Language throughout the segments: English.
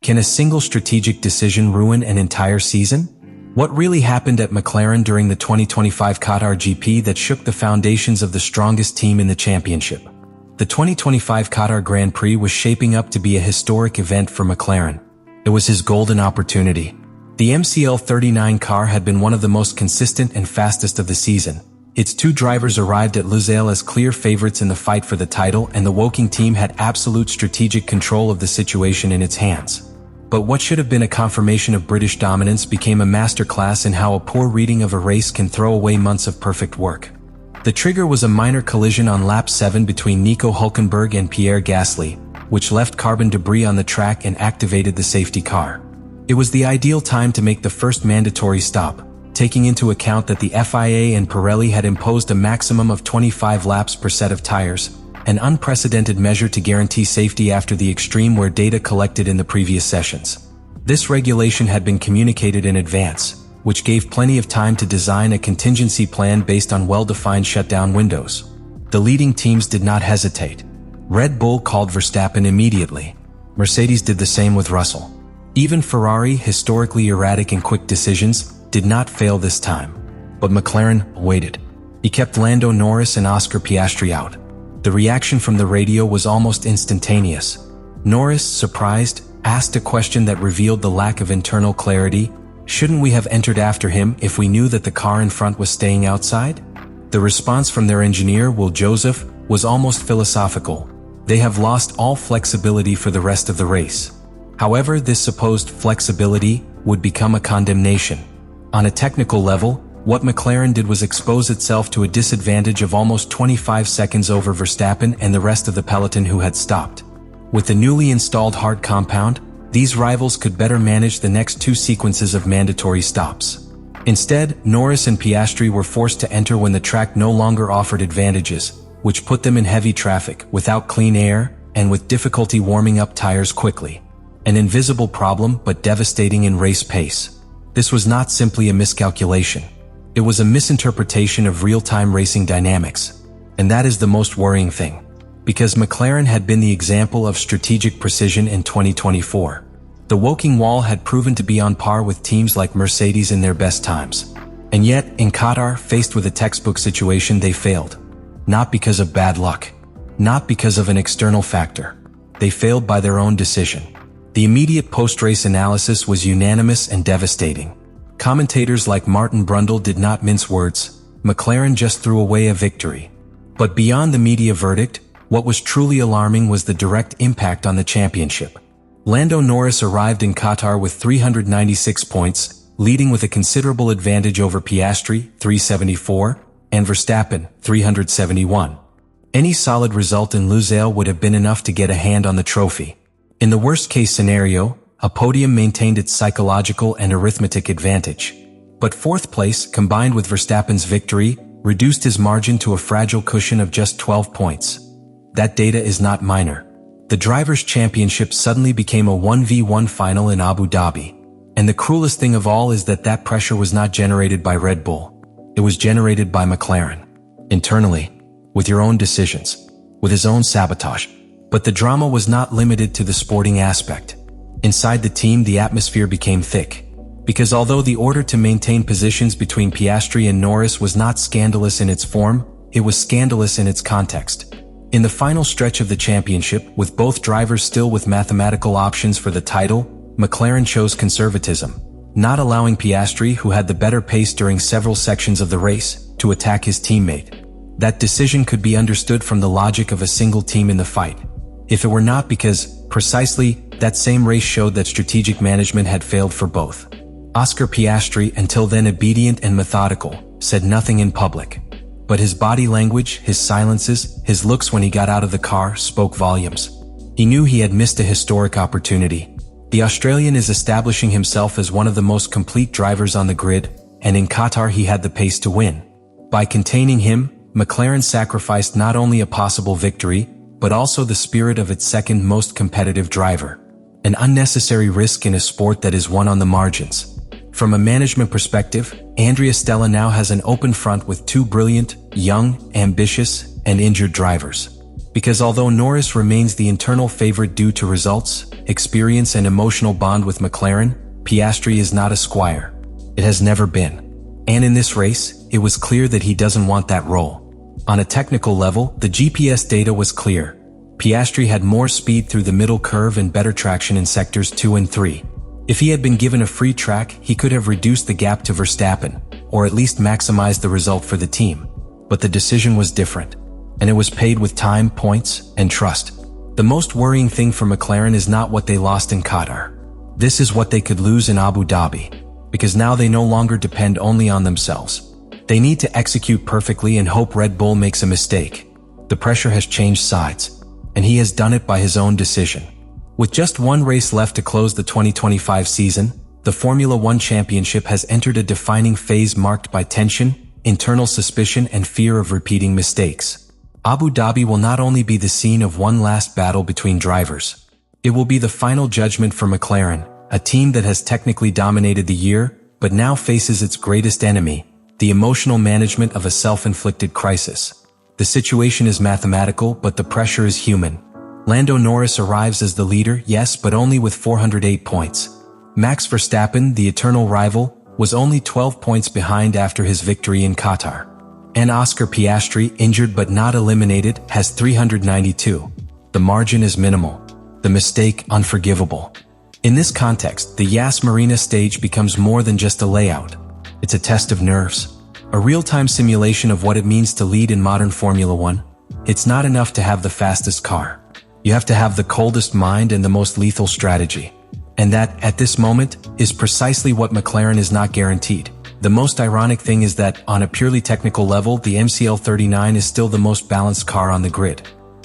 Can a single strategic decision ruin an entire season? What really happened at McLaren during the 2025 Qatar GP that shook the foundations of the strongest team in the championship? The 2025 Qatar Grand Prix was shaping up to be a historic event for McLaren. It was his golden opportunity. The MCL39 car had been one of the most consistent and fastest of the season. Its two drivers arrived at Lusail as clear favorites in the fight for the title, and the Woking team had absolute strategic control of the situation in its hands. But what should have been a confirmation of British dominance became a masterclass in how a poor reading of a race can throw away months of perfect work. The trigger was a minor collision on lap 7 between Nico Hülkenberg and Pierre Gasly, which left carbon debris on the track and activated the safety car. It was the ideal time to make the first mandatory stop, taking into account that the FIA and Pirelli had imposed a maximum of 25 laps per set of tires, an unprecedented measure to guarantee safety after the extreme wear data collected in the previous sessions. This regulation had been communicated in advance, which gave plenty of time to design a contingency plan based on well-defined shutdown windows. The leading teams did not hesitate. Red Bull called Verstappen immediately. Mercedes did the same with Russell. Even Ferrari, historically erratic in quick decisions, did not fail this time. But McLaren waited. He kept Lando Norris and Oscar Piastri out. The reaction from the radio was almost instantaneous. Norris, surprised, asked a question that revealed the lack of internal clarity. Shouldn't we have entered after him if we knew that the car in front was staying outside? The response from their engineer, Will Joseph, was almost philosophical. They have lost all flexibility for the rest of the race. However, this supposed flexibility would become a condemnation. On a technical level, what McLaren did was expose itself to a disadvantage of almost 25 seconds over Verstappen and the rest of the peloton who had stopped. With the newly installed hard compound, these rivals could better manage the next two sequences of mandatory stops. Instead, Norris and Piastri were forced to enter when the track no longer offered advantages, which put them in heavy traffic, without clean air, and with difficulty warming up tires quickly. An invisible problem, but devastating in race pace. This was not simply a miscalculation. It was a misinterpretation of real-time racing dynamics. And that is the most worrying thing. Because McLaren had been the example of strategic precision in 2024. The Woking wall had proven to be on par with teams like Mercedes in their best times. And yet, in Qatar, faced with a textbook situation, they failed. Not because of bad luck. Not because of an external factor. They failed by their own decision. The immediate post-race analysis was unanimous and devastating. Commentators like Martin Brundle did not mince words. McLaren just threw away a victory. But beyond the media verdict, what was truly alarming was the direct impact on the championship. Lando Norris arrived in Qatar with 396 points, leading with a considerable advantage over Piastri, 374, and Verstappen, 371. Any solid result in Lusail would have been enough to get a hand on the trophy. In the worst-case scenario, a podium maintained its psychological and arithmetic advantage. But fourth place, combined with Verstappen's victory, reduced his margin to a fragile cushion of just 12 points. That data is not minor. The Drivers' Championship suddenly became a 1v1 final in Abu Dhabi. And the cruelest thing of all is that that pressure was not generated by Red Bull. It was generated by McLaren. Internally, with your own decisions, with his own sabotage. But the drama was not limited to the sporting aspect. Inside the team, the atmosphere became thick. Because although the order to maintain positions between Piastri and Norris was not scandalous in its form, it was scandalous in its context. In the final stretch of the championship, with both drivers still with mathematical options for the title, McLaren chose conservatism, not allowing Piastri, who had the better pace during several sections of the race, to attack his teammate. That decision could be understood from the logic of a single team in the fight. If it were not because, precisely, that same race showed that strategic management had failed for both. Oscar Piastri, until then obedient and methodical, said nothing in public. But his body language, his silences, his looks when he got out of the car spoke volumes. He knew he had missed a historic opportunity. The Australian is establishing himself as one of the most complete drivers on the grid, and in Qatar he had the pace to win. By containing him, McLaren sacrificed not only a possible victory, but also the spirit of its second most competitive driver. An unnecessary risk in a sport that is won on the margins. From a management perspective, Andrea Stella now has an open front with two brilliant, young, ambitious, and injured drivers. Because although Norris remains the internal favorite due to results, experience and emotional bond with McLaren, Piastri is not a squire. It has never been. And in this race, it was clear that he doesn't want that role. On a technical level, the GPS data was clear. Piastri had more speed through the middle curve and better traction in sectors 2 and 3. If he had been given a free track, he could have reduced the gap to Verstappen, or at least maximized the result for the team. But the decision was different, and it was paid with time, points, and trust. The most worrying thing for McLaren is not what they lost in Qatar. This is what they could lose in Abu Dhabi, because now they no longer depend only on themselves. They need to execute perfectly and hope Red Bull makes a mistake. The pressure has changed sides, and he has done it by his own decision. With just one race left to close the 2025 season, the Formula One Championship has entered a defining phase marked by tension, internal suspicion, and fear of repeating mistakes. Abu Dhabi will not only be the scene of one last battle between drivers. It will be the final judgment for McLaren, a team that has technically dominated the year, but now faces its greatest enemy, the emotional management of a self-inflicted crisis. The situation is mathematical, but the pressure is human. Lando Norris arrives as the leader, yes, but only with 408 points. Max Verstappen, the eternal rival, was only 12 points behind after his victory in Qatar. And Oscar Piastri, injured but not eliminated, has 392. The margin is minimal. The mistake unforgivable. In this context, the Yas Marina stage becomes more than just a layout. It's a test of nerves. A real-time simulation of what it means to lead in modern Formula One. It's not enough to have the fastest car. You have to have the coldest mind and the most lethal strategy. And that, at this moment, is precisely what McLaren is not guaranteed. The most ironic thing is that, on a purely technical level, the MCL39 is still the most balanced car on the grid.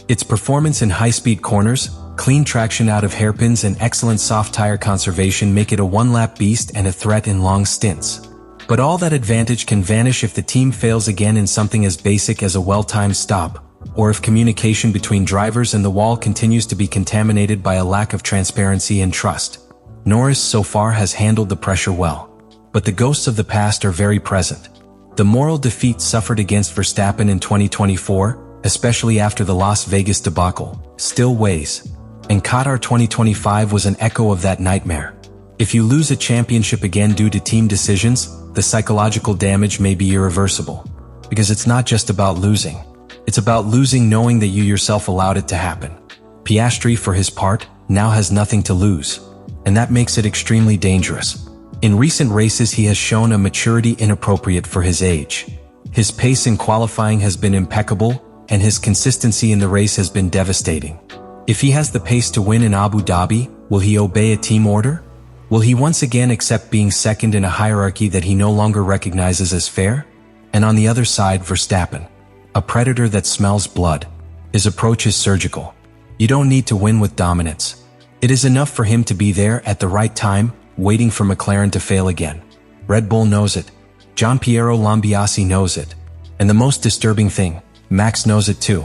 Its performance in high-speed corners, clean traction out of hairpins, and excellent soft tire conservation make it a one-lap beast and a threat in long stints. But all that advantage can vanish if the team fails again in something as basic as a well-timed stop, or if communication between drivers and the wall continues to be contaminated by a lack of transparency and trust. Norris so far has handled the pressure well, but the ghosts of the past are very present. The moral defeat suffered against Verstappen in 2024, especially after the Las Vegas debacle, still weighs. And Qatar 2025 was an echo of that nightmare. If you lose a championship again due to team decisions, the psychological damage may be irreversible. Because it's not just about losing. It's about losing knowing that you yourself allowed it to happen. Piastri, for his part, now has nothing to lose. And that makes it extremely dangerous. In recent races he has shown a maturity inappropriate for his age. His pace in qualifying has been impeccable, and his consistency in the race has been devastating. If he has the pace to win in Abu Dhabi, will he obey a team order? Will he once again accept being second in a hierarchy that he no longer recognizes as fair? And on the other side, Verstappen, a predator that smells blood. His approach is surgical. You don't need to win with dominance. It is enough for him to be there at the right time, waiting for McLaren to fail again. Red Bull knows it. Gianpiero Lambiase knows it. And the most disturbing thing, Max knows it too.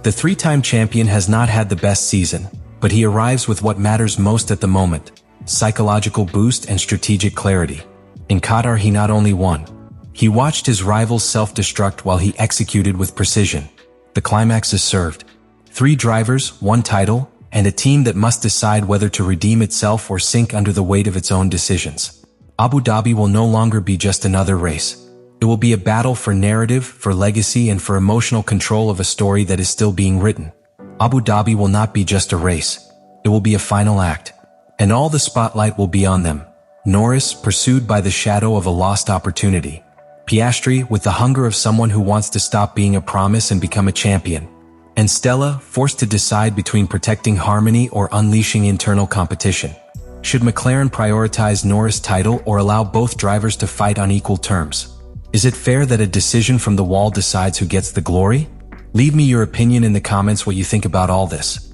The three-time champion has not had the best season, but he arrives with what matters most at the moment: psychological boost and strategic clarity. In Qatar he not only won, he watched his rivals self-destruct while he executed with precision. The climax is served. 3 drivers, 1 title, and a team that must decide whether to redeem itself or sink under the weight of its own decisions. Abu Dhabi will no longer be just another race. It will be a battle for narrative, for legacy, and for emotional control of a story that is still being written. Abu Dhabi will not be just a race. It will be a final act. And all the spotlight will be on them. Norris, pursued by the shadow of a lost opportunity. Piastri, with the hunger of someone who wants to stop being a promise and become a champion. And Stella, forced to decide between protecting harmony or unleashing internal competition. Should McLaren prioritize Norris' title or allow both drivers to fight on equal terms? Is it fair that a decision from the wall decides who gets the glory? Leave me your opinion in the comments what you think about all this.